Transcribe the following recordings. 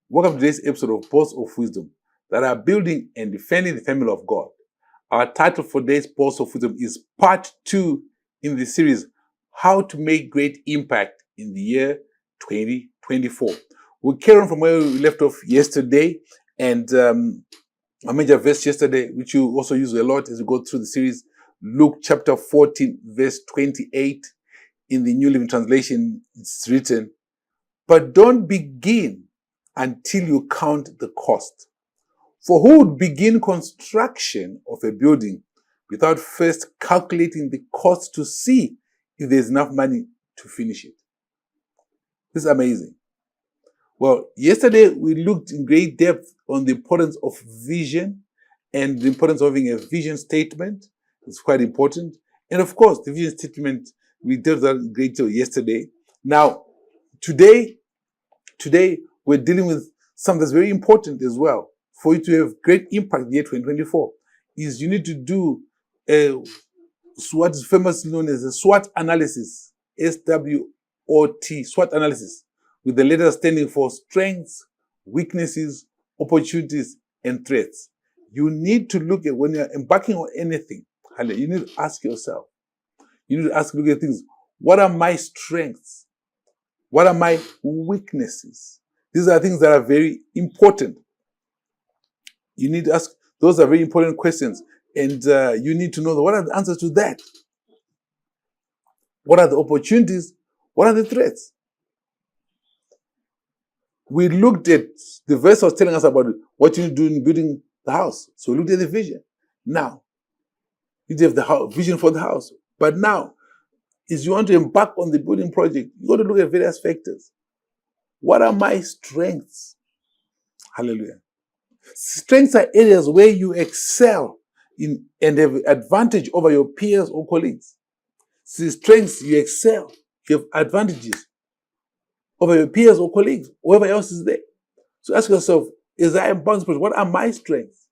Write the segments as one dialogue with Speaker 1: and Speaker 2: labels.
Speaker 1: Welcome to today's episode of Pulse of Wisdom that are building and defending the family of God. Our title for today's Pulse of Wisdom is Part 2 in the series, How to Make Great Impact in the Year 2024. We'll carry on from where we left off yesterday, and a major verse yesterday, which you also use a lot as we go through the series, Luke chapter 14, verse 28. In the New Living Translation, it's written, "But don't begin until you count the cost. For who would begin construction of a building without first calculating the cost to see if there's enough money to finish it?" This is amazing. Well, yesterday we looked in great depth on the importance of vision and the importance of having a vision statement. It's quite important. And of course, the vision statement, we did that in great detail yesterday. Now, today we're dealing with something that's very important as well. For you to have great impact in the year 2024, is you need to do what is famously known as a SWOT analysis, SWOT, SWOT analysis, with the letters standing for strengths, weaknesses, opportunities, and threats. You need to look at, when you're embarking on anything, you need to ask yourself, look at things. What are my strengths? What are my weaknesses? These are things that are very important. You need to ask, those are very important questions. And you need to know what are the answers to that? What are the opportunities? What are the threats? We looked at, the verse was telling us about what you do in building the house. So we looked at the vision. Now, you have the vision for the house. But now, if you want to embark on the building project, you got to look at various factors. What are my strengths? Hallelujah. Strengths are areas where you excel in and have advantage over your peers or colleagues. See, strengths, you excel, you have advantages over your peers or colleagues, whoever else is there. So ask yourself, as I am bound, what are my strengths?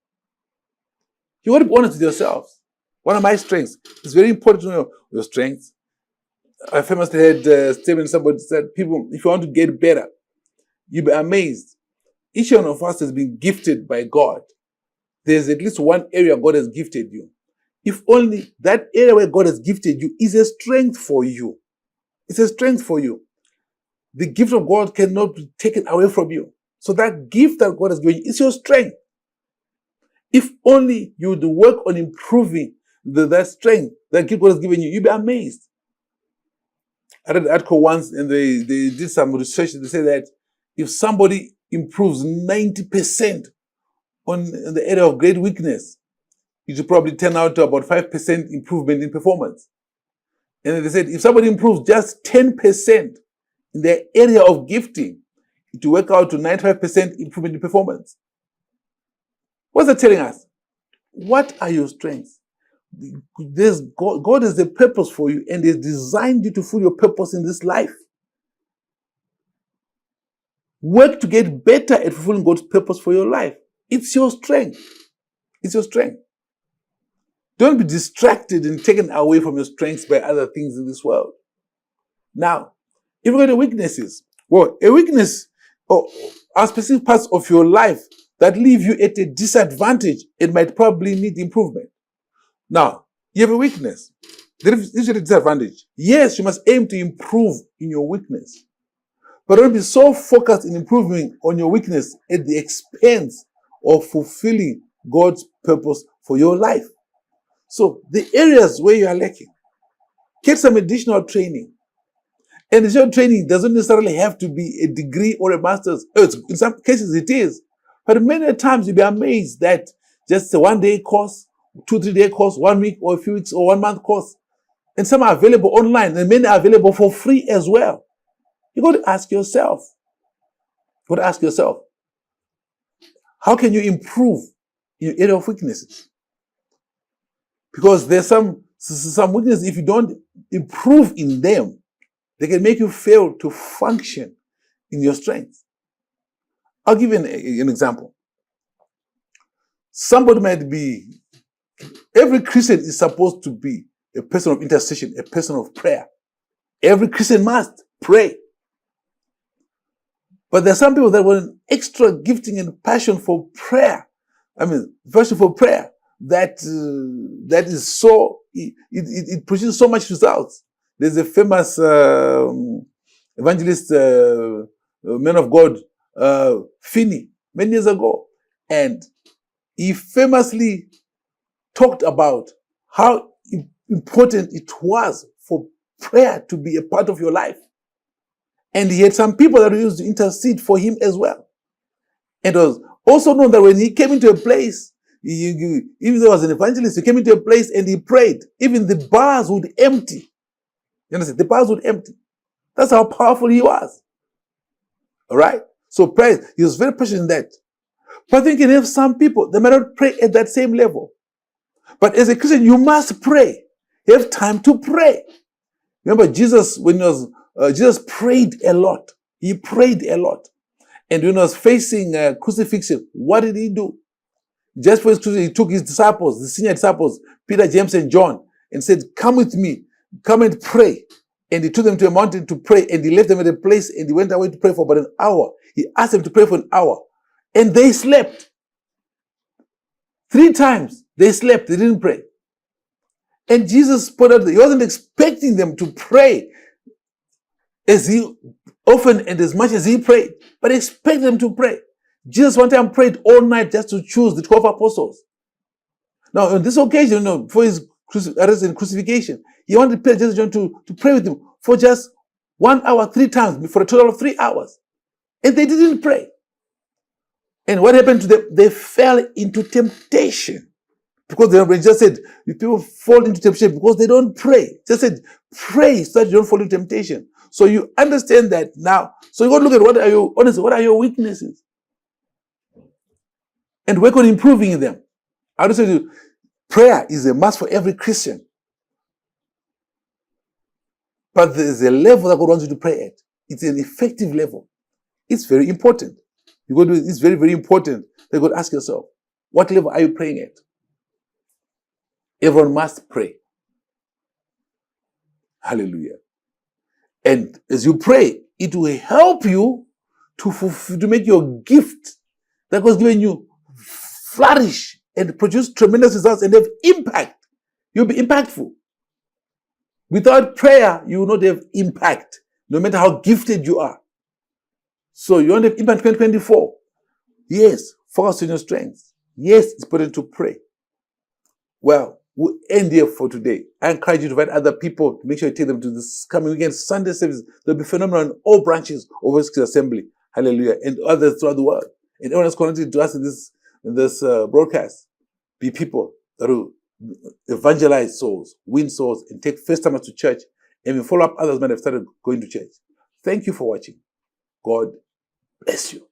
Speaker 1: You want to be honest with yourselves. What are my strengths? It's very important to know your strengths. I famously had a statement, somebody said, people, if you want to get better, you'll be amazed. Each one of us has been gifted by God. There's at least one area God has gifted you. If only that area where God has gifted you is a strength for you. It's a strength for you. The gift of God cannot be taken away from you. So that gift that God has given you is your strength. If only you would work on improving that strength that gift God has given you, you'll be amazed. I read an article once and they did some research. They said that if somebody improves 90% on the area of great weakness, it should probably turn out to about 5% improvement in performance. And then they said if somebody improves just 10% in their area of gifting, it will work out to 95% improvement in performance. What's that telling us? What are your strengths? God has a purpose for you and has designed you to fulfill your purpose in this life. Work to get better at fulfilling God's purpose for your life. It's your strength. It's your strength. Don't be distracted and taken away from your strengths by other things in this world. Now, if you go to weaknesses, well, a weakness are specific parts of your life that leave you at a disadvantage and might probably need improvement. Now, you have a weakness. There is a disadvantage. Yes, you must aim to improve in your weakness. But don't be so focused in improving on your weakness at the expense of fulfilling God's purpose for your life. So, the areas where you are lacking, get some additional training. And additional training doesn't necessarily have to be a degree or a master's. In some cases it is. But many times you'll be amazed that just a 1-day course, 2-3 day course, 1 week or a few weeks or 1 month course. And some are available online and many are available for free as well. You got to ask yourself. How can you improve in your area of weaknesses? Because there's some weaknesses, if you don't improve in them, they can make you fail to function in your strengths. I'll give you an example. Every Christian is supposed to be a person of intercession, a person of prayer. Every Christian must pray. But there are some people that want an extra gifting and passion for prayer. I mean, passion for prayer that is so, it produces so much results. There's a famous evangelist, man of God, Finney, many years ago. And he famously talked about how important it was for prayer to be a part of your life. And he had some people that used to intercede for him as well. And it was also known that when he came into a place, even though he was an evangelist, he came into a place and he prayed. Even the bars would empty. You understand? The bars would empty. That's how powerful he was. All right? So prayer, he was very passionate in that. But then you can have some people, they might not pray at that same level. But as a Christian, you must pray. You have time to pray. Remember Jesus, when he was, Jesus prayed a lot. He prayed a lot. And when he was facing crucifixion, what did he do? Just for his crucifixion, he took his disciples, the senior disciples, Peter, James, and John, and said, come with me, come and pray. And he took them to a mountain to pray, and he left them at a place, and he went away to pray for about an hour. He asked them to pray for an hour. And they slept. 3 times they slept, they didn't pray. And Jesus put out, he wasn't expecting them to pray as he often and as much as he prayed, but he expected them to pray. Jesus one time prayed all night just to choose the 12 apostles. Now, on this occasion, for his arrest and crucifixion, he wanted Peter, James, and John to pray with him for just 1 hour, 3 times, for a total of 3 hours. And they didn't pray. And what happened to them? They fell into temptation. Because they just said, people fall into temptation because they don't pray. Just said, pray so that you don't fall into temptation. So you understand that now. So you got to look at what are your weaknesses? And work on improving them. I would say to you, prayer is a must for every Christian. But there's a level that God wants you to pray at. It's an effective level. It's very important. It's very, very important that you got to ask yourself, what level are you praying at? Everyone must pray. Hallelujah. And as you pray, it will help you to make your gift that was given you flourish and produce tremendous results and have impact. You'll be impactful. Without prayer, you will not have impact, no matter how gifted you are. So you want to have impact 2024. Yes, focus on your strengths. Yes, it's important to pray. Well, we'll end here for today. I encourage you to invite other people to make sure you take them to this coming weekend Sunday service. There'll be phenomenal in all branches of West Assembly. Hallelujah. And others throughout the world. And everyone that's connected to us in this broadcast. Be people that will evangelize souls, win souls, and take first timers to church. And we follow up others might have started going to church. Thank you for watching. God bless you.